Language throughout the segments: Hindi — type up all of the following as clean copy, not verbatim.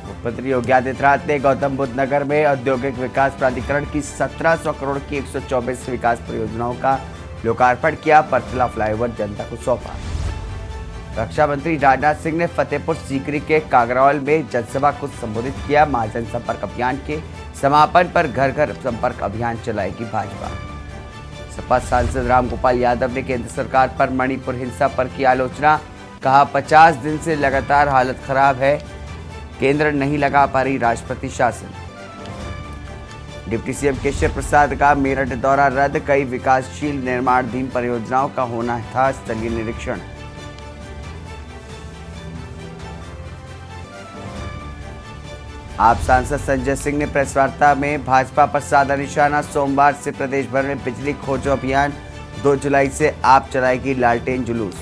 मुख्यमंत्री योगी आदित्यनाथ ने गौतम बुद्ध नगर में औद्योगिक विकास प्राधिकरण की 1700 करोड़ की 124 विकास परियोजनाओं का लोकार्पण किया। परतला फ्लाईओवर जनता को सौंपा। रक्षा मंत्री राजनाथ सिंह ने फतेहपुर सीकरी के कागरौल में जनसभा को संबोधित किया। महाजन संपर्क अभियान के समापन पर घर घर संपर्क अभियान चलाएगी भाजपा। सपा सांसद रामगोपाल यादव ने केंद्र सरकार पर मणिपुर हिंसा पर की आलोचना। कहा 50 दिन से लगातार हालत खराब है, केंद्र नहीं लगा पा रही राष्ट्रपति शासन। डिप्टी सीएम केशव प्रसाद का मेरठ दौरा रद्द। कई विकासशील निर्माणाधीन परियोजनाओं का होना था स्थलीय निरीक्षण। आप सांसद संजय सिंह ने प्रेस वार्ता में भाजपा पर साधा निशाना। सोमवार से प्रदेश भर में बिजली खोजो अभियान। 2 जुलाई से आप चलाएगी लालटेन जुलूस।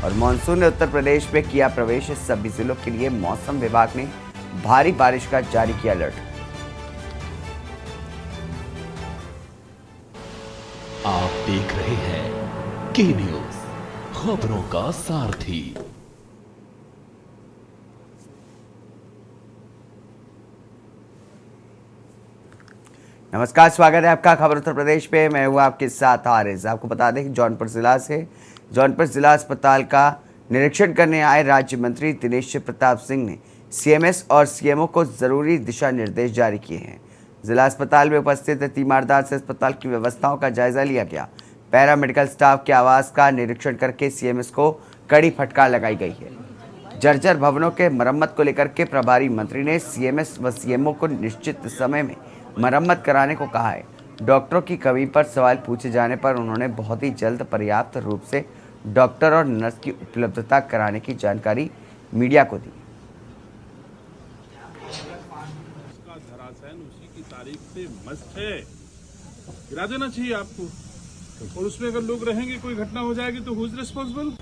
और मानसून ने उत्तर प्रदेश में किया प्रवेश। सभी जिलों के लिए मौसम विभाग ने भारी बारिश का जारी किया अलर्ट। आप देख रहे हैं के न्यूज, खबरों का सारथी। नमस्कार, स्वागत है आपका खबर उत्तर प्रदेश पे। मैं हूँ आपके साथ आरिज। आपको बता दें कि जौनपुर जिला अस्पताल का निरीक्षण करने आए राज्य मंत्री दिनेश प्रताप सिंह ने सीएमएस और सीएमओ को जरूरी दिशा निर्देश जारी किए हैं। जिला अस्पताल में उपस्थित तीमारदार से अस्पताल की व्यवस्थाओं का जायजा लिया गया। पैरामेडिकल स्टाफ के आवास का निरीक्षण करके सीएमएस को कड़ी फटकार लगाई गई है। जर्जर भवनों के मरम्मत को लेकर के प्रभारी मंत्री ने सीएमएस व सीएमओ को निश्चित समय में मरम्मत कराने को कहा है। डॉक्टरों की कमी पर सवाल पूछे जाने पर उन्होंने बहुत ही जल्द पर्याप्त रूप से डॉक्टर और नर्स की उपलब्धता कराने की जानकारी मीडिया को दी। उसका धराशायन उसी की तारीख से मस्त है, गिरा देना चाहिए आपको। और उसमें अगर लोग रहेंगे, कोई घटना हो जाएगी तो हु इज रिस्पांसिबल?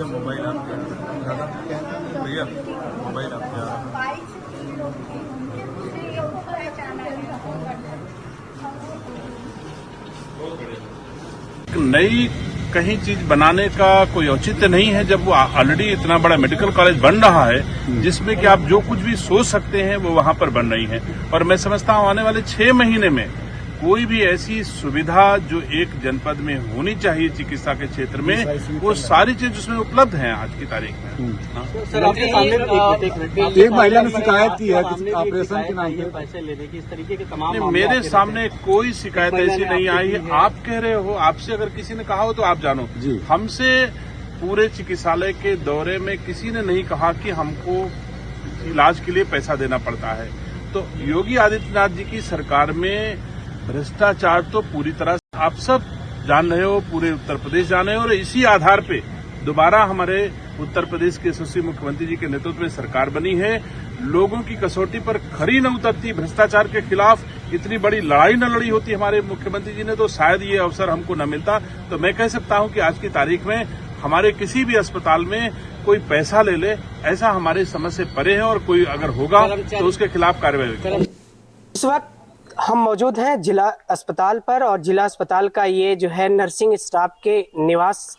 मोबाइल आप भैया मोबाइल आप नई कहीं चीज बनाने का कोई औचित्य नहीं है जब वो ऑलरेडी इतना बड़ा मेडिकल कॉलेज बन रहा है जिसमें कि आप जो कुछ भी सोच सकते हैं वो वहां पर बन रही है। और मैं समझता हूं आने वाले 6 महीने में कोई भी ऐसी सुविधा जो एक जनपद में होनी चाहिए चिकित्सा के क्षेत्र में, वो सारी चीज उसमें उपलब्ध हैं आज की तारीख में। सर, आपके सामने एक महिला ने शिकायत की है कि ऑपरेशन के नाम पे पैसे लेने की, इस तरीके के तमाम मेरे सामने कोई शिकायत ऐसी नहीं आई है। आप कह रहे हो, आपसे अगर किसी ने कहा हो तो आप जानो। हमसे पूरे चिकित्सालय के दौरे में किसी ने नहीं कहा कि हमको इलाज के लिए पैसा देना पड़ता है। तो योगी आदित्यनाथ जी की सरकार में भ्रष्टाचार तो पूरी तरह से आप सब जान रहे हो, पूरे उत्तर प्रदेश जान रहे हो। और इसी आधार पे दोबारा हमारे उत्तर प्रदेश के यशस्वी मुख्यमंत्री जी के नेतृत्व में सरकार बनी है। लोगों की कसौटी पर खरी न उतरती, भ्रष्टाचार के खिलाफ इतनी बड़ी लड़ाई न लड़ी होती हमारे मुख्यमंत्री जी ने, तो शायद ये अवसर हमको न मिलता। तो मैं कह सकता हूं कि आज की तारीख में हमारे किसी भी अस्पताल में कोई पैसा ले ले, ऐसा हमारे समझ से परे है। और कोई अगर होगा तो उसके खिलाफ कार्रवाई होगी। इस वक्त हम मौजूद हैं जिला अस्पताल पर, और जिला अस्पताल का ये जो है नर्सिंग स्टाफ के निवास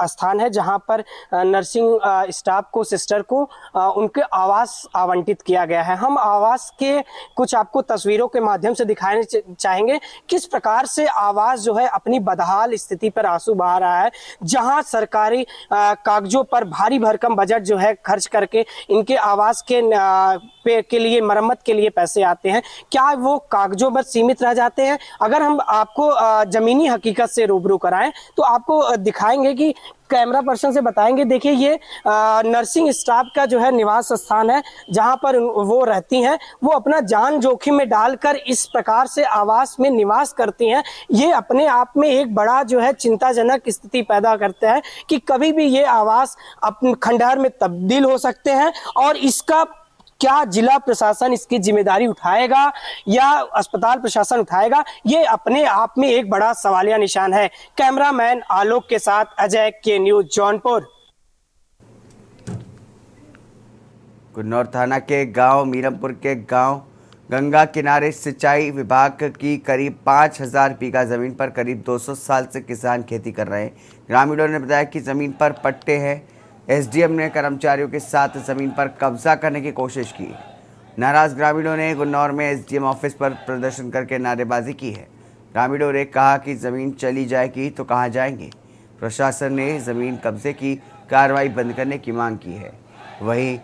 स्थान है, जहां पर नर्सिंग स्टाफ को, सिस्टर को उनके आवास आवंटित किया गया है। हम आवास के कुछ आपको तस्वीरों के माध्यम से दिखाने चाहेंगे किस प्रकार से आवास जो है अपनी बदहाल स्थिति पर आंसू बहा रहा है, जहां सरकारी कागजों पर भारी भरकम बजट जो है खर्च करके इनके आवास के लिए मरम्मत के लिए पैसे आते हैं, क्या वो कागजों पर सीमित रह जाते हैं? अगर हम आपको जमीनी हकीकत से रूबरू कराएं तो आपको दिखाएंगे कि कैमरा पर्सन से बताएंगे। देखिए, ये नर्सिंग स्टाफ का जो है निवास स्थान है, जहां पर वो रहती हैं। वो अपना जान जोखिम में डालकर इस प्रकार से आवास में निवास करती हैं। ये अपने आप में एक बड़ा जो है चिंताजनक स्थिति पैदा करता है कि कभी भी ये आवास अपने खंडहर में तब्दील हो सकते हैं। और इसका क्या जिला प्रशासन इसकी जिम्मेदारी उठाएगा या अस्पताल प्रशासन उठाएगा, ये अपने आप में एक बड़ा सवालिया निशान है। कैमरामैन आलोक के साथ अजय, के न्यूज जौनपुर। गुन्नौर थाना के गांव मीरमपुर के गांव गंगा किनारे सिंचाई विभाग की करीब 5000 बीघा जमीन पर करीब 200 साल से किसान खेती कर रहे हैं। ग्रामीणों ने बताया कि जमीन पर पट्टे हैं। एसडीएम ने कर्मचारियों के साथ जमीन पर कब्जा करने की कोशिश की। नाराज ग्रामीणों ने गुन्नौर में एसडीएम ऑफिस पर प्रदर्शन करके नारेबाजी की है। ग्रामीणों ने कहा कि जमीन चली जाएगी तो कहां जाएंगे। प्रशासन ने जमीन कब्जे की कार्रवाई बंद करने की मांग की है। वहीं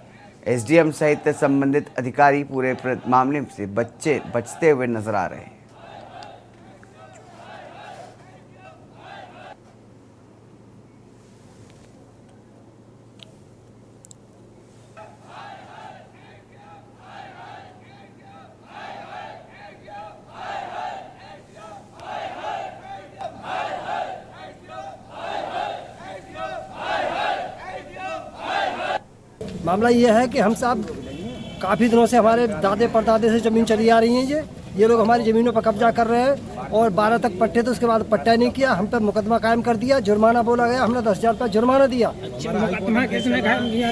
एसडीएम सहित संबंधित अधिकारी पूरे मामले से बचते हुए नजर आ रहे हैं। मामला ये है कि हम साहब काफ़ी दिनों से हमारे दादे परदादे से ज़मीन चली आ रही है। ये लोग हमारी ज़मीनों पर कब्जा कर रहे हैं और 12 तक पट्टे थे, उसके बाद पट्टा नहीं किया, हम पर मुकदमा कायम कर दिया, जुर्माना बोला गया, हमने 10,000 रुपये जुर्माना दिया। मुकदमा किसने कायम किया?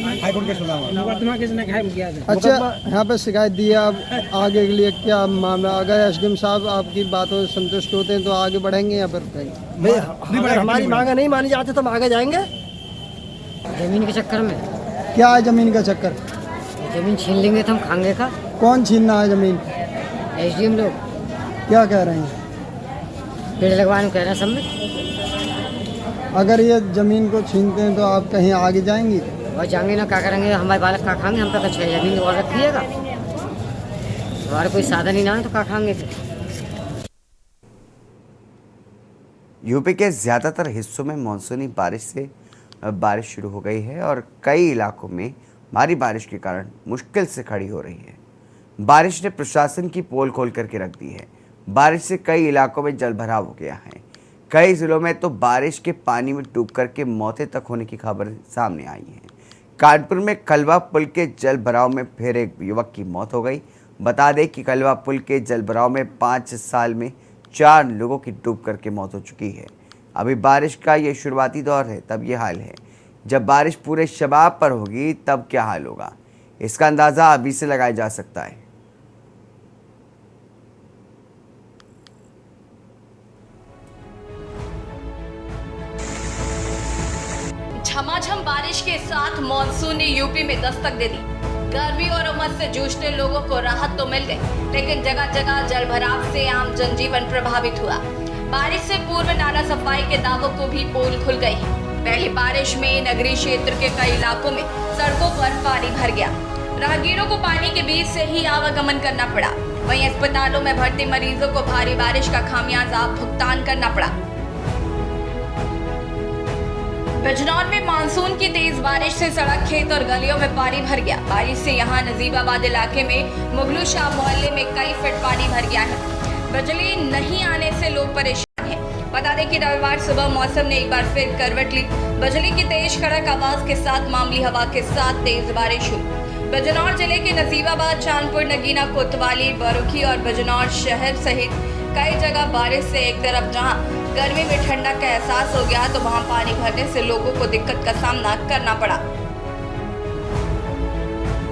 मुकदमा किसने कायम किया? अच्छा, यहाँ पे शिकायत दी है। अब आगे के लिए क्या मामला, अगर एसडीएम साहब आपकी बातों से संतुष्ट होते हैं तो आगे बढ़ेंगे या फिर भाई हमारी मांगे नहीं मानी जाती तो हम आगे जाएंगे। जमीन के चक्कर में क्या है जमीन का चक्कर? जमीन छीन लेंगे तो हम खाएंगे का? कौन छीनना है जमीन? एसडीएम लोग क्या कह रहे हैं? पेड़ लगवाने कह रहे हैं सब में। अगर ये जमीन को छीनते हैं तो आप कहीं आगे जाएंगी? और जाएंगे ना, क्या करेंगे? हमारे बालक का खाएंगे? हम तो छह जमीन और रखिएगा, हमारे कोई साधन ही ना है तो क्या खाएंगे? यूपी के ज़्यादातर हिस्सों में मानसूनी बारिश से बारिश शुरू हो गई है और कई इलाकों में भारी बारिश के कारण मुश्किल से खड़ी हो रही है। बारिश ने प्रशासन की पोल खोल करके रख दी है। बारिश से कई इलाकों में जलभराव हो गया है। कई जिलों में तो बारिश के पानी में डूब करके मौतें तक होने की खबर सामने आई है। कानपुर में कलवा पुल के जलभराव में फिर एक युवक की मौत हो गई। बता दें कि कलवा पुल के जलभराव में 5 साल में 4 लोगों की डूब करके मौत हो चुकी है। अभी बारिश का ये शुरुआती दौर है, तब ये हाल है। जब बारिश पूरे शबाब पर होगी तब क्या हाल होगा, इसका अंदाज़ा अभी से लगाया जा सकता है। झमाझम बारिश के साथ मॉनसून ने यूपी में दस्तक दे दी। गर्मी और उमस से जूझते लोगों को राहत तो मिल गई, लेकिन जगह जगह जलभराव से आम जनजीवन प्रभावित हुआ। बारिश से पूर्व नाला सफाई के दावों को भी पोल खुल गई है। पहली बारिश में नगरीय क्षेत्र के कई इलाकों में सड़कों पर पानी भर गया। राहगीरों को पानी के बीच से ही आवागमन करना पड़ा। वहीं अस्पतालों में भर्ती मरीजों को भारी बारिश का खामियाजा भुगतान करना पड़ा। बिजनौर में मानसून की तेज बारिश से सड़क, खेत और गलियों में पानी भर गया। बारिश से यहां नजीबाबाद इलाके में मुगलू शाह मोहल्ले में कई फीट पानी भर गया है। बिजली नहीं आने से लोग परेशान हैं। बता दें कि रविवार सुबह मौसम ने एक बार फिर करवट ली। बिजली की तेज कड़क आवाज के साथ मामूली हवा के साथ तेज बारिश हुई। बिजनौर जिले के नजीबाबाद, चांदपुर, नगीना, कोतवाली, बरुखी और बिजनौर शहर सहित कई जगह बारिश से एक तरफ जहां गर्मी में ठंडक का एहसास हो गया तो वहां पानी भरने से लोगों को दिक्कत का सामना करना पड़ा।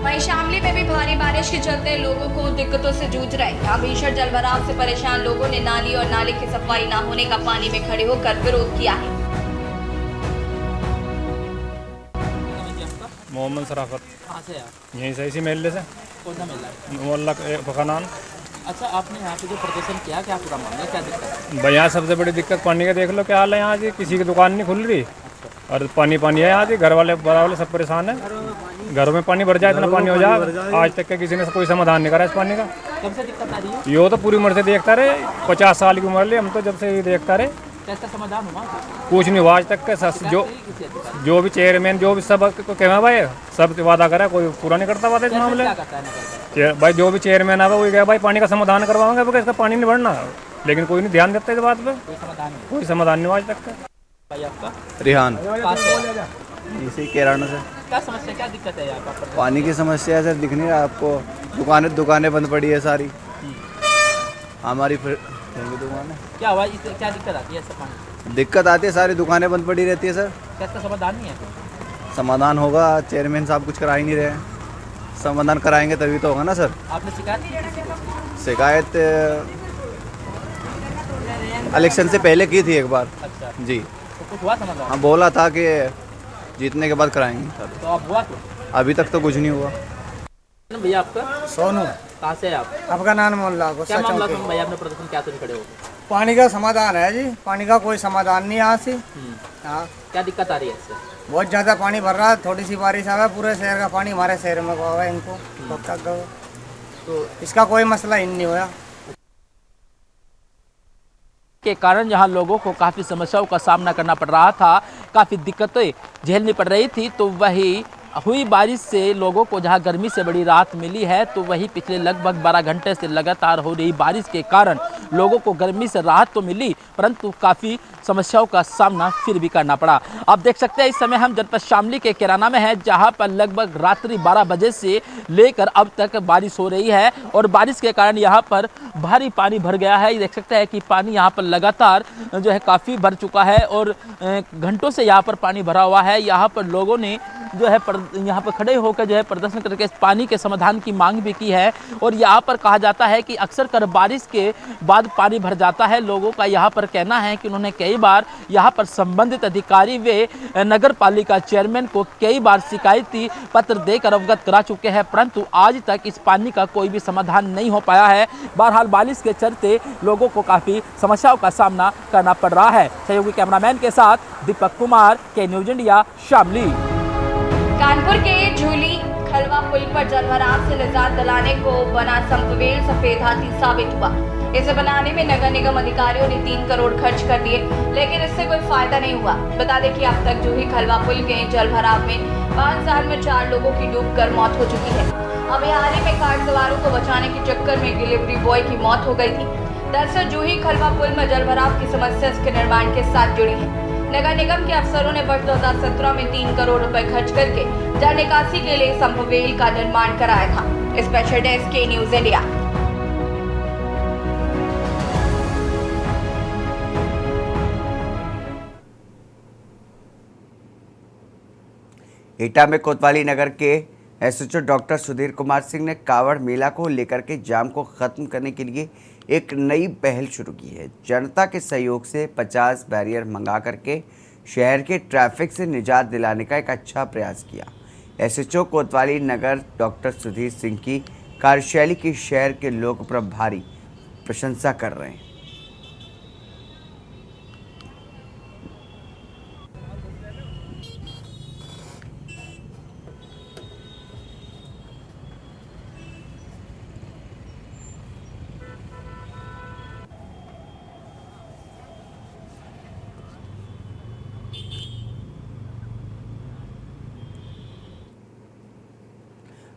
वहीं शामली में भी भारी बारिश के चलते लोगों को दिक्कतों से जूझ रहे। यहाँ भीषण जलभराव से परेशान लोगों ने नाली और नाले की सफाई न होने का पानी में खड़े होकर विरोध किया है। मोहम्मद सराफत। कहाँ से आप? यहीं से, इसी महल्ले से। कौन सा मेला? मोहल्ला फकानान। अच्छा, आपने यहाँ पे जो प्रदर्शन किया, क्या पूरा मामला, क्या दिक्कत है? भाई यहाँ सबसे बड़ी दिक्कत पानी का देख लो क्या हाल है। यहाँ जी किसी की दुकान नहीं खुल रही और पानी पानी है यहाँ जी। घर वाले वाले सब परेशान है। घरों में पानी भर जाए, इतना पानी हो जाए। आज तक के किसी ने कोई समाधान नहीं करा इस पानी का। कब से दिक्कत आ रही है? यो तो पूरी उम्र से देखता रहे, 50 साल की उम्र ले हम तो जब से ये देखता रहे। कैसा समाधान हुआ? कुछ नहीं हुआ आज तक के। जो भी चेयरमैन जो भी सब कहना भाई सब वादा करा, कोई पूरा नहीं करता वादा इस मामले। भाई जो भी चेयरमैन आवा वही कहा भाई पानी का समाधान करवाएंगे, इसका पानी नहीं बढ़ना, लेकिन कोई नहीं ध्यान देता इस बात पे। कोई समाधान नहीं हुआ आज तक का। भाई आपका? रिहान, इसी केराना से। क्या समस्या, क्या दिक्कत है यहाँ पर? पानी की समस्या है सर, दिख नहीं रहा आपको। दुकानें बंद पड़ी है सारी हमारी दुकान है। क्या हुआ, क्या दिक्कत आती है? ऐसा पानी दिक्कत आती है, सारी दुकानें बंद पड़ी रहती है सर। क्या इसका समाधान नहीं है? समाधान होगा, चेयरमैन साहब कुछ करा ही नहीं रहे हैं। समाधान कराएंगे तभी तो होगा ना सर। आपने शिकायत की किसी को? शिकायत इलेक्शन से पहले की थी एक बार। अच्छा जी। तो कुछ हुआ समाधान? हाँ बोला था कि जीतने के बाद कराएंगे सर। तो अब हुआ तो? अभी तक तो कुछ नहीं हुआ। भैया आपका? सोनू। कहाँ से है आप? अफगानान मोहल्ला क्या मामला था भैया, आपने प्रदर्शन क्या खड़े हो? पानी का समाधान है जी, पानी का कोई समाधान नहीं यहाँ से। हाँ, क्या दिक्कत आ रही है इससे? बहुत ज़्यादा पानी भर रहा है, थोड़ी सी बारिश आवे पूरे शहर का पानी हमारे शहर में आवा इनको कब तक दो, तो इसका कोई मसला ही नहीं हुआ। के कारण जहां लोगों को काफ़ी समस्याओं का सामना करना पड़ रहा था, काफ़ी दिक्कतें झेलनी पड़ रही थी, तो वही हुई बारिश से लोगों को जहां गर्मी से बड़ी राहत मिली है, तो वही पिछले लगभग 12 घंटे से लगातार हो रही बारिश के कारण लोगों को गर्मी से राहत तो मिली, परंतु काफ़ी समस्याओं का सामना फिर भी करना पड़ा। आप देख सकते हैं इस समय हम जनपद शामली के किराना में हैं, जहां पर लगभग रात्रि 12 बजे से लेकर अब तक बारिश हो रही है और बारिश के कारण यहां पर भारी पानी भर गया है। ये देख सकते हैं कि पानी यहां पर लगातार जो है काफ़ी भर चुका है और घंटों से यहां पर पानी भरा हुआ है। यहां पर लोगों ने जो है यहाँ पर खड़े होकर जो है प्रदर्शन करके इस पानी के समाधान की मांग भी की है और यहाँ पर कहा जाता है कि अक्सर कर बारिश के बाद पानी भर जाता है। लोगों का यहाँ पर कहना है कि उन्होंने कई बार यहाँ पर संबंधित अधिकारी व नगर पालिका चेयरमैन को कई बार शिकायती पत्र देकर अवगत करा चुके हैं, परंतु आज तक इस पानी का कोई भी समाधान नहीं हो पाया है। बहरहाल बारिश के चलते लोगों को काफ़ी समस्याओं का सामना करना पड़ रहा है। सहयोगी कैमरामैन के साथ दीपक कुमार, के न्यूज इंडिया, शामली। कानपुर के झूली खलवा पुल पर जलभराव से निजात दिलाने को बना संपवेल सफेद हाथी साबित हुआ। इसे बनाने में नगर निगम अधिकारियों ने 3 करोड़ खर्च कर दिए, लेकिन इससे कोई फायदा नहीं हुआ। बता दें कि अब तक जूही खलवा पुल के जलभराव में 5 साल में 4 लोगों की डूबकर मौत हो चुकी है। अभी हाल ही में कार सवारों को बचाने के चक्कर में डिलीवरी बॉय की मौत हो गई थी। दरअसल जूही खलवा पुल में जलभराव की समस्या इसके निर्माण के साथ जुड़ी है। नगर निगम के अफसरों ने वर्ष 2017 में 3 करोड़ रुपए खर्च करके जल निकासी के लिए संभवेल का निर्माण कराया था। स्पेशल डेस्क, के न्यूज इंडिया। एटा में कोतवाली नगर के एसएचओ डॉक्टर सुधीर कुमार सिंह ने कावड़ मेला को लेकर के जाम को खत्म करने के लिए एक नई पहल शुरू की है। जनता के सहयोग से 50 बैरियर मंगा करके शहर के ट्रैफिक से निजात दिलाने का एक अच्छा प्रयास किया। एसएचओ कोतवाली नगर डॉक्टर सुधीर सिंह की कार्यशैली की शहर के लोग प्रभारी प्रशंसा कर रहे हैं।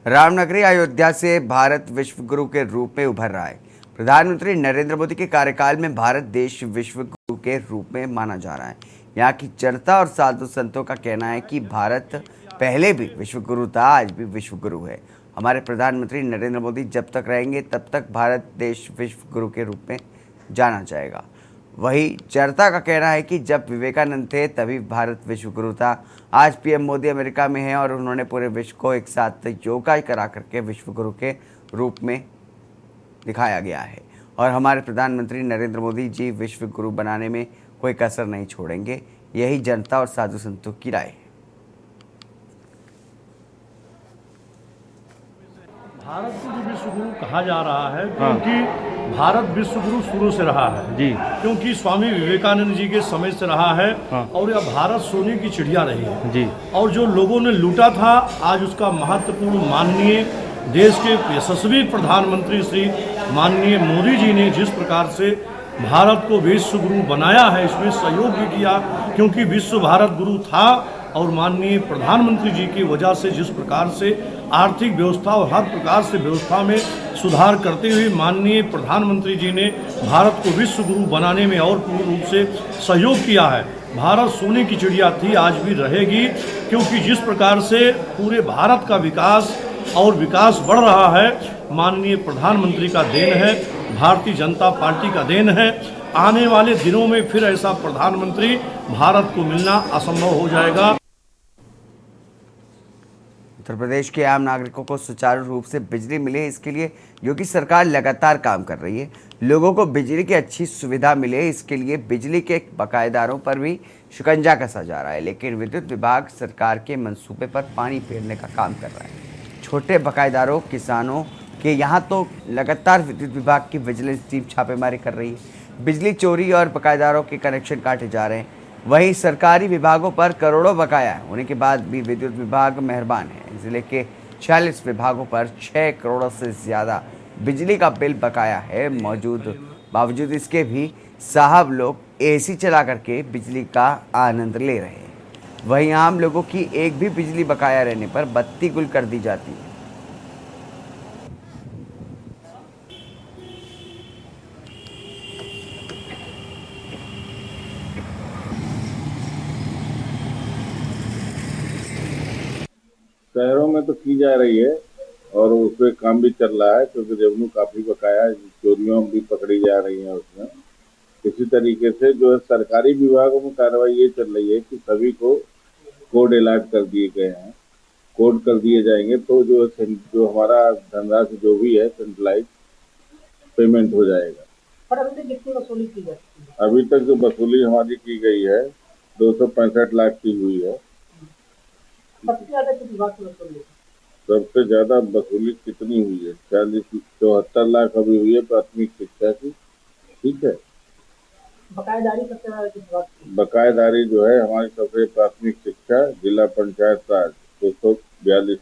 रामनगरी अयोध्या से भारत विश्व गुरु के रूप में उभर रहा है। प्रधानमंत्री नरेंद्र मोदी के कार्यकाल में भारत देश विश्व गुरु के रूप में माना जा रहा है। यहाँ की जनता और साधु संतों का कहना है कि भारत पहले भी विश्व गुरु था, आज भी विश्व गुरु है। हमारे प्रधानमंत्री नरेंद्र मोदी जब तक रहेंगे तब तक भारत देश विश्व गुरु के रूप में जाना जाएगा। वही जनता का कहना है कि जब विवेकानंद थे तभी भारत विश्व गुरु था। आज पीएम मोदी अमेरिका में हैं और उन्होंने पूरे विश्व को एक साथ योगा करा करके विश्व गुरु के रूप में दिखाया गया है और हमारे प्रधानमंत्री नरेंद्र मोदी जी विश्व गुरु बनाने में कोई कसर नहीं छोड़ेंगे। यही जनता और साधु संतों की राय है। भारत को जो विश्व गुरु कहा जा रहा है क्योंकि भारत विश्व गुरु शुरू से रहा है जी, क्योंकि स्वामी विवेकानंद जी के समय से रहा है और यह भारत सोने की चिड़िया रही है जी। और जो लोगों ने लूटा था, आज उसका महत्वपूर्ण माननीय देश के यशस्वी प्रधानमंत्री श्री माननीय मोदी जी ने जिस प्रकार से भारत को विश्व गुरु बनाया है, इसमें सहयोग भी किया, क्योंकि विश्व भारत गुरु था और माननीय प्रधानमंत्री जी की वजह से जिस प्रकार से आर्थिक व्यवस्था और हर प्रकार से व्यवस्था में सुधार करते हुए माननीय प्रधानमंत्री जी ने भारत को विश्व गुरु बनाने में और पूर्ण रूप से सहयोग किया है। भारत सोने की चिड़िया थी, आज भी रहेगी, क्योंकि जिस प्रकार से पूरे भारत का विकास और विकास बढ़ रहा है, माननीय प्रधानमंत्री का देन है, भारतीय जनता पार्टी का देन है। आने वाले दिनों में फिर ऐसा प्रधानमंत्री भारत को मिलना असंभव हो जाएगा। उत्तर प्रदेश के आम नागरिकों को सुचारू रूप से बिजली मिले, इसके लिए योगी सरकार लगातार काम कर रही है। लोगों को बिजली की अच्छी सुविधा मिले, इसके लिए बिजली के बकायेदारों पर भी शिकंजा कसा जा रहा है। लेकिन विद्युत विभाग सरकार के मंसूबे पर पानी फेरने का काम कर रहा है। छोटे बकायेदारों, किसानों के यहाँ तो लगातार विद्युत विभाग की विजिलेंस टीम छापेमारी कर रही है। बिजली चोरी और बकायेदारों के कनेक्शन काटे जा रहे हैं। वहीं सरकारी विभागों पर करोड़ों बकाया होने के बाद भी विद्युत विभाग मेहरबान है। जिले के 46 विभागों पर 6 करोड़ से ज़्यादा बिजली का बिल बकाया है। बावजूद इसके भी साहब लोग एसी चला करके बिजली का आनंद ले रहे हैं। वहीं आम लोगों की एक भी बिजली बकाया रहने पर बत्ती गुल कर दी जाती है। शहरों में तो की जा रही है और उस पर काम भी चल रहा है, क्योंकि रेवेन्यू काफी बकाया है, चोरियों भी पकड़ी जा रही हैं उसमें। इसी तरीके से जो है सरकारी विभागों में कार्रवाई ये चल रही है कि सभी को कोड अलॉट कर दिए गए हैं, कोड कर दिए जाएंगे तो जो हमारा धनराशि जो भी है सेंट्रलाइज पेमेंट हो जाएगा। पर अभी तक कितनी वसूली की जाती है? अभी तक जो वसूली हमारी की गई है 265 लाख की हुई है। सबसे ज्यादा किस विभाग की वसूली? सबसे ज्यादा वसूली कितनी हुई है? 74 लाख अभी हुई है प्राथमिक शिक्षा की। ठीक है, बकायेदारी सबसे ज्यादा किस विभाग की? बकायेदारी जो है हमारी सबसे प्राथमिक शिक्षा जिला पंचायत राज 242।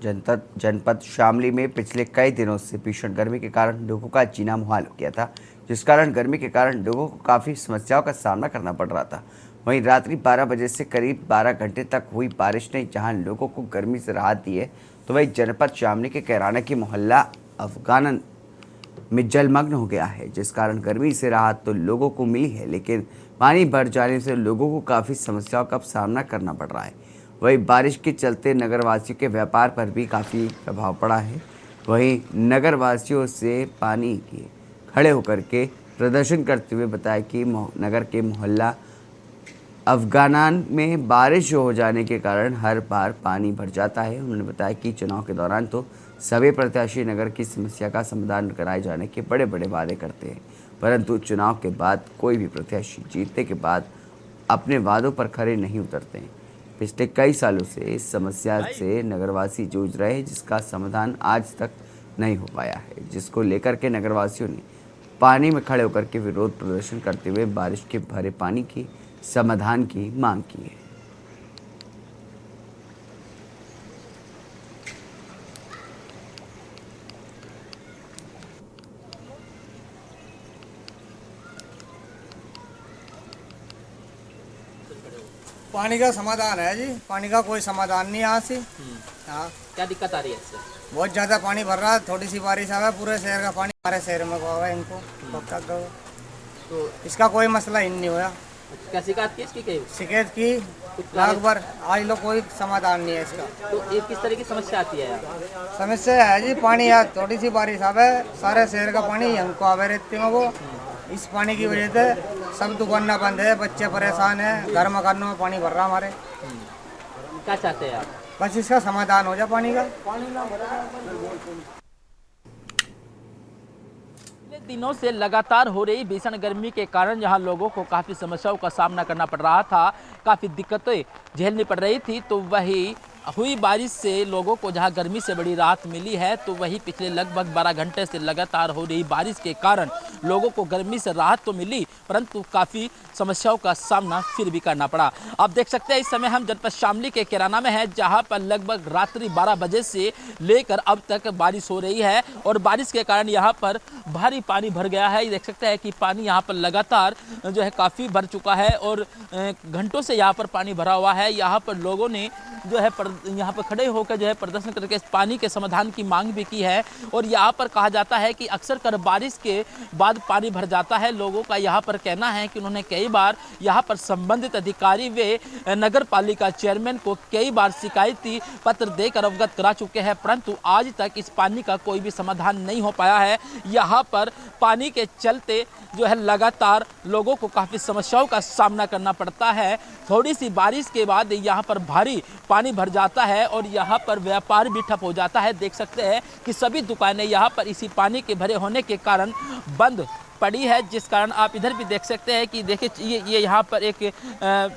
जनपद शामली में पिछले कई दिनों से भीषण गर्मी के कारण लोगों का जीना मुहाल हो गया था, जिस कारण गर्मी के कारण लोगों को काफ़ी समस्याओं का सामना करना पड़ रहा था। वहीं रात्रि 12 बजे से करीब 12 घंटे तक हुई बारिश ने जहां लोगों को गर्मी से राहत दी है, तो वहीं जनपद शामली के कैराना की मोहल्ला अफगानन में जलमग्न हो गया है, जिस कारण गर्मी से राहत तो लोगों को मिली है, लेकिन पानी भर जाने से लोगों को काफ़ी समस्याओं का सामना करना पड़ रहा है। वहीं बारिश के चलते नगरवासियों के व्यापार पर भी काफ़ी प्रभाव पड़ा है। वहीं नगरवासियों से पानी की खड़े होकर के प्रदर्शन करते हुए बताया कि नगर के मोहल्ला अफगानान में बारिश हो जाने के कारण हर बार पानी भर जाता है। उन्होंने बताया कि चुनाव के दौरान तो सभी प्रत्याशी नगर की समस्या का समाधान कराए जाने के बड़े बड़े वादे करते हैं, परंतु चुनाव के बाद कोई भी प्रत्याशी जीतने के बाद अपने वादों पर खरे नहीं उतरते हैं। पिछले कई सालों से इस समस्या से नगरवासी जूझ रहे हैं, जिसका समाधान आज तक नहीं हो पाया है, जिसको लेकर के नगरवासियों ने पानी में खड़े होकर के विरोध प्रदर्शन करते हुए बारिश के भरे पानी की समाधान की मांग की है। पानी का समाधान है जी, पानी का कोई समाधान नहीं यहाँ से। हाँ, क्या दिक्कत आ रही है इससे? बहुत ज्यादा पानी भर रहा है, थोड़ी सी बारिश आवे पूरे शहर का पानी हमारे शहर में हुआ है। इनको तो इसका कोई मसला ही नहीं हुआ। क्या शिकायत की इसकी? कहीं शिकायत की लगभग, आज लोग कोई समाधान नहीं है इसका। तो ये किस तरह की समस्या आती है? समस्या है जी, पानी यार थोड़ी सी बारिश आवे सारे शहर का पानी हमको आवे रहती में। वो इस पानी की वजह से सब दुकानें बंद है, बच्चे परेशान है, घर मकानों में पानी भर रहा हमारे। क्या चाहते हैं आप? बस इसका समाधान हो जाए पानी का। दिनों से लगातार हो रही भीषण गर्मी के कारण जहां लोगों को काफ़ी समस्याओं का सामना करना पड़ रहा था, काफ़ी दिक्कतें झेलनी पड़ रही थी, तो वही हुई बारिश से लोगों को जहां गर्मी से बड़ी राहत मिली है, तो वही पिछले लगभग 12 घंटे से लगातार हो रही बारिश के कारण लोगों को गर्मी से राहत तो मिली, परंतु काफ़ी समस्याओं का सामना फिर भी करना पड़ा। आप देख सकते हैं इस समय हम जनपद शामली के कैराना में हैं, जहां पर लगभग रात्रि 12 बजे से लेकर अब तक बारिश हो रही है और बारिश के कारण यहां पर भारी पानी भर गया है। देख सकते हैं कि पानी यहां पर लगातार जो है काफ़ी भर चुका है और घंटों से यहां पर पानी भरा हुआ है। यहां पर लोगों ने जो है यहाँ पर खड़े होकर जो है प्रदर्शन करके पानी के समाधान की मांग भी की है। और यहाँ पर कहा जाता है कि अक्सर कर बारिश के बाद पानी भर जाता है। लोगों का यहाँ पर कहना है कि उन्होंने कई बार यहाँ पर संबंधित अधिकारी व नगर पालिका चेयरमैन को कई बार शिकायती पत्र देकर अवगत करा चुके हैं, परंतु आज तक इस पानी का कोई भी समाधान नहीं हो पाया है। यहाँ पर पानी के चलते जो है लगातार लोगों को काफ़ी समस्याओं का सामना करना पड़ता है। थोड़ी सी बारिश के बाद यहाँ पर भारी पानी भर जाता है और यहाँ पर व्यापार भी ठप हो जाता है। देख सकते हैं कि सभी दुकानें यहाँ पर इसी पानी के भरे होने के कारण बंद पड़ी है, जिस कारण आप इधर भी देख सकते हैं कि देखिए ये यहाँ पर एक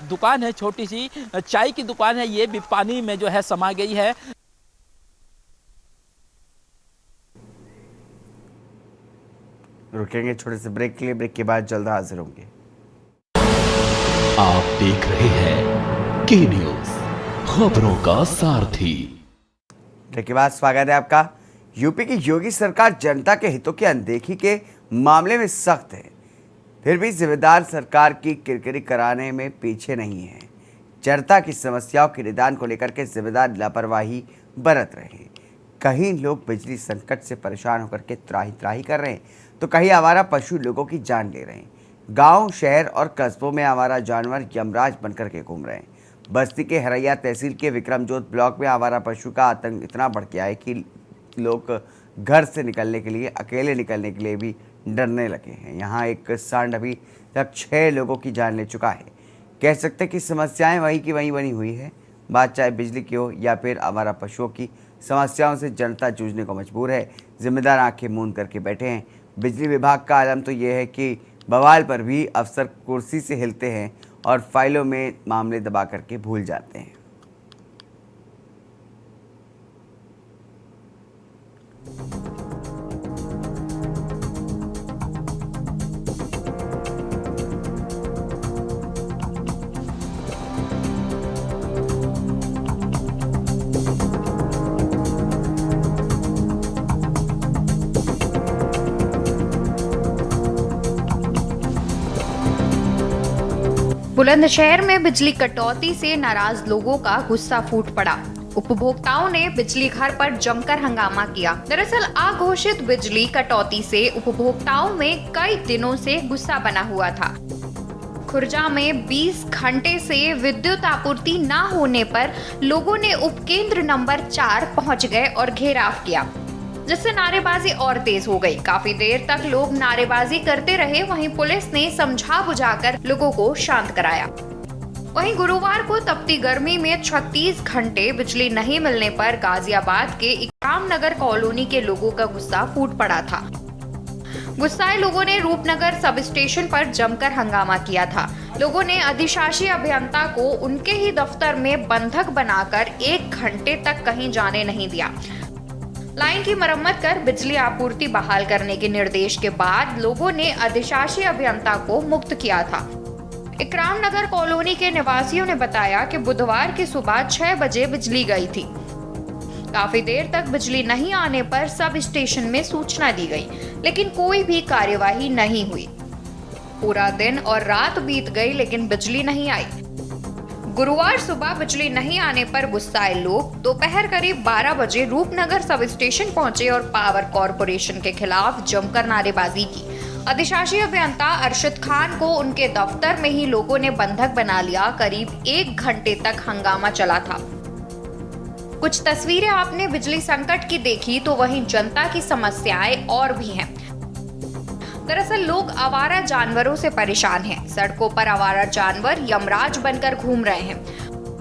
दुकान है, छोटी सी चाय की दुकान है, ये भी पानी में जो है समा गई है। रुकेंगे छोटे से ब्रेक के लिए, ब्रेक के बाद जल्द हाजिर होंगे। आप देख रहे हैं के न्यूज, खबरों का सारथी। ब्रेक के बाद स्वागत है आपका। यूपी की योगी सरकार जनता के हितों की अनदेखी के मामले में सख्त है, फिर भी जिम्मेदार सरकार की किरकिरी कराने में पीछे नहीं है। जनता की समस्याओं के निदान को लेकर के जिम्मेदार लापरवाही बरत रहे हैं। कहीं लोग बिजली संकट से परेशान होकर के त्राही त्राही कर रहे हैं, तो कहीं आवारा पशु लोगों की जान ले रहे हैं। गांव, शहर और कस्बों में आवारा जानवर यमराज बनकर के घूम रहे हैं। बस्ती के हरैया तहसील के विक्रमजोत ब्लॉक में आवारा पशु का आतंक इतना बढ़ गया है कि लोग घर से निकलने के लिए, अकेले निकलने के लिए भी डरने लगे हैं। यहाँ एक सांड अभी तक 6 लोगों की जान ले चुका है। कह सकते हैं कि समस्याएं वहीं की वहीं बनी हुई है। बात चाहे बिजली की हो या फिर आवारा पशुओं की, समस्याओं से जनता जूझने को मजबूर है। जिम्मेदार आंखें मूंद करके बैठे हैं। बिजली विभाग का आलम तो ये है कि बवाल पर भी अफसर कुर्सी से हिलते हैं और फाइलों में मामले दबा करके भूल जाते हैं। बुलंदशहर में बिजली कटौती से नाराज लोगों का गुस्सा फूट पड़ा। उपभोक्ताओं ने बिजली घर पर जमकर हंगामा किया। दरअसल अघोषित बिजली कटौती से उपभोक्ताओं में कई दिनों से गुस्सा बना हुआ था। खुर्जा में 20 घंटे से विद्युत आपूर्ति न होने पर लोगों ने उपकेंद्र नंबर 4 पहुंच गए और घेराव किया, जिससे नारेबाजी और तेज हो गई। काफी देर तक लोग नारेबाजी करते रहे। वहीं पुलिस ने समझा बुझाकर लोगों को शांत कराया। वहीं गुरुवार को तपती गर्मी में 36 घंटे बिजली नहीं मिलने पर गाजियाबाद के इकराम नगर कॉलोनी के लोगों का गुस्सा फूट पड़ा था। गुस्साए लोगों ने रूपनगर सब स्टेशन पर जमकर हंगामा किया था। लोगों ने अधिशासी अभियंता को उनके ही दफ्तर में बंधक बनाकर 1 घंटे तक कहीं जाने नहीं दिया। लाइन की मरम्मत कर बिजली आपूर्ति बहाल करने के निर्देश के बाद लोगों ने अधिशासी अभियंता को मुक्त किया था। इकराम नगर कॉलोनी के निवासियों ने बताया कि बुधवार की सुबह 6 बजे बिजली गई थी। काफी देर तक बिजली नहीं आने पर सब स्टेशन में सूचना दी गई, लेकिन कोई भी कार्यवाही नहीं हुई। पूरा दिन और रात बीत गई, लेकिन बिजली नहीं आई। गुरुवार सुबह बिजली नहीं आने पर गुस्साए लोग दोपहर करीब 12 बजे रूपनगर सब स्टेशन पहुंचे और पावर कॉरपोरेशन के खिलाफ जमकर नारेबाजी की। अधिशासी अभियंता अरशद खान को उनके दफ्तर में ही लोगों ने बंधक बना लिया। करीब 1 घंटे तक हंगामा चला था। कुछ तस्वीरें आपने बिजली संकट की देखी, तो वहीं जनता की समस्याएं और भी हैं। दरअसल लोग आवारा जानवरों से परेशान हैं। सड़कों पर आवारा जानवर यमराज बनकर घूम रहे हैं।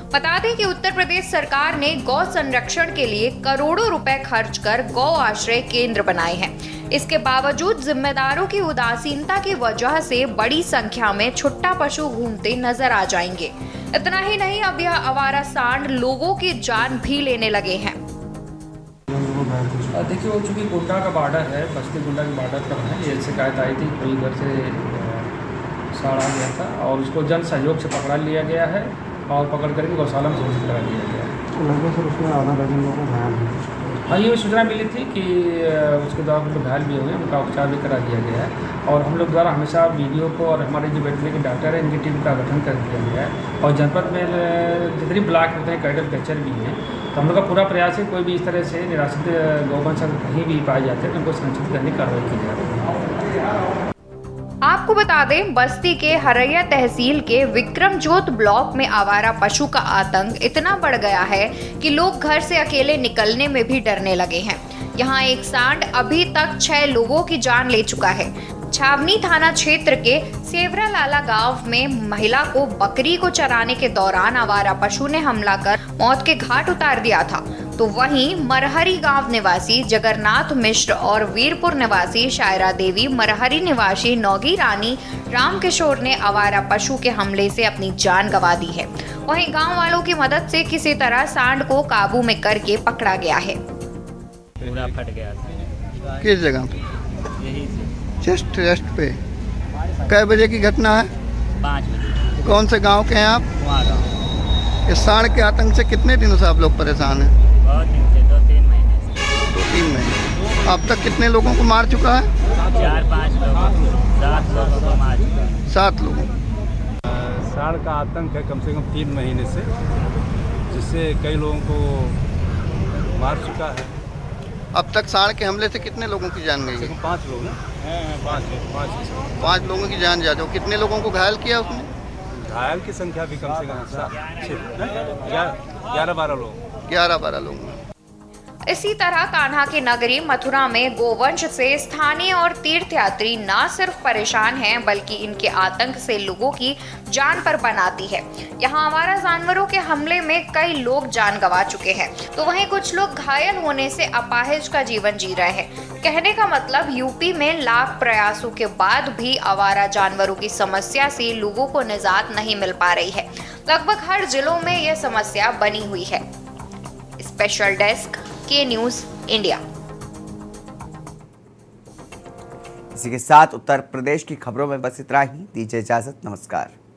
बता दें कि उत्तर प्रदेश सरकार ने गौ संरक्षण के लिए करोड़ों रुपए खर्च कर गौ आश्रय केंद्र बनाए हैं। इसके बावजूद जिम्मेदारों की उदासीनता की वजह से बड़ी संख्या में छुट्टा पशु घूमते नजर आ जाएंगे। इतना ही नहीं, अब यह आवारा सांड लोगों की जान भी लेने लगे हैं। देखिए, वो चूँकि गोड्डा का बॉर्डर है, बस्ती गोड्डा के बॉर्डर पर है। ये शिकायत आई थी, कोई घर से साड़ आ गया था और उसको जन सहयोग से पकड़ा लिया गया है और पकड़ करके गौशाला में घोषित करा दिया गया है। लगभग सर उसमें आधा दर्जन लोगों को घायल है। हाँ, ये सूचना मिली थी कि उसके द्वारा हम लोग घायल भी हुए, उनका उपचार भी करा दिया गया है और हम लोग द्वारा हमेशा वीडियो को और हमारे जो वेटनरी के डॉक्टर हैं इनकी टीम का गठन कर दिया गया है और जनपद में जितनी ब्लॉक होते हैं कैडल कैचर भी हैं, तो हम लोग का पूरा प्रयास है कोई भी इस तरह से निराश्रित गौवंश अगर कहीं भी पाए जाते हैं तो उनको संरक्षित करने की कार्रवाई की जा रही है। आपको बता दें, बस्ती के हरैया तहसील के विक्रमजोत ब्लॉक में आवारा पशु का आतंक इतना बढ़ गया है कि लोग घर से अकेले निकलने में भी डरने लगे हैं। यहाँ एक सांड अभी तक 6 लोगों की जान ले चुका है। छावनी थाना क्षेत्र के सेवरा लाला गांव में महिला को बकरी को चराने के दौरान आवारा पशु ने हमला कर मौत के घाट उतार दिया था। तो वहीं मरहरी गांव निवासी जगन्नाथ मिश्र और वीरपुर निवासी शायरा देवी, मरहरी निवासी नौगी रानी रामकिशोर ने आवारा पशु के हमले से अपनी जान गंवा दी है। वहीं गांव वालों की मदद से किसी तरह सांड को काबू में करके पकड़ा गया है। पूरा फट गया था। किस जगह पे? यही से चेस्ट पे। कै बजे की घटना है? 5 बजे। कौन से गांव के हैं आप? वहाँ गाँव। इस सांड के आतंक से कितने दिनों से आप लोग परेशान हैं? बहुत दिन से, 2-3 महीने से। 2-3 महीने। अब तक कितने लोगों को मार चुका है? 4-5 लोग, 7 लोगों को मार चुका है। 7 लोगों। सांड का आतंक है कम से कम 3 महीने से, जिससे कई लोगों को मार चुका है। अब तक सांड के हमले से कितने लोगों की जान गई है? 5 लोग हैं। 5 लोगों की जान जाते हो। कितने लोगों को घायल किया उसने? घायल की संख्या भी कम से कम 11-12 लोग। 11-12 लोग। इसी तरह कान्हा की नगरी मथुरा में गोवंश से स्थानीय और तीर्थयात्री न सिर्फ परेशान हैं बल्कि इनके आतंक से लोगों की जान पर बनाती है। यहाँ आवारा जानवरों के हमले में कई लोग जान गंवा चुके हैं, तो वहीं कुछ लोग घायल होने से अपाहिज का जीवन जी रहे हैं। कहने का मतलब यूपी में लाख प्रयासों के बाद भी आवारा जानवरों की समस्या से लोगों को निजात नहीं मिल पा रही है। लगभग हर जिलों में यह समस्या बनी हुई है। स्पेशल डेस्क के न्यूज़ इंडिया। इसी के साथ उत्तर प्रदेश की खबरों में बस इतना ही। दीजिए इजाजत। नमस्कार।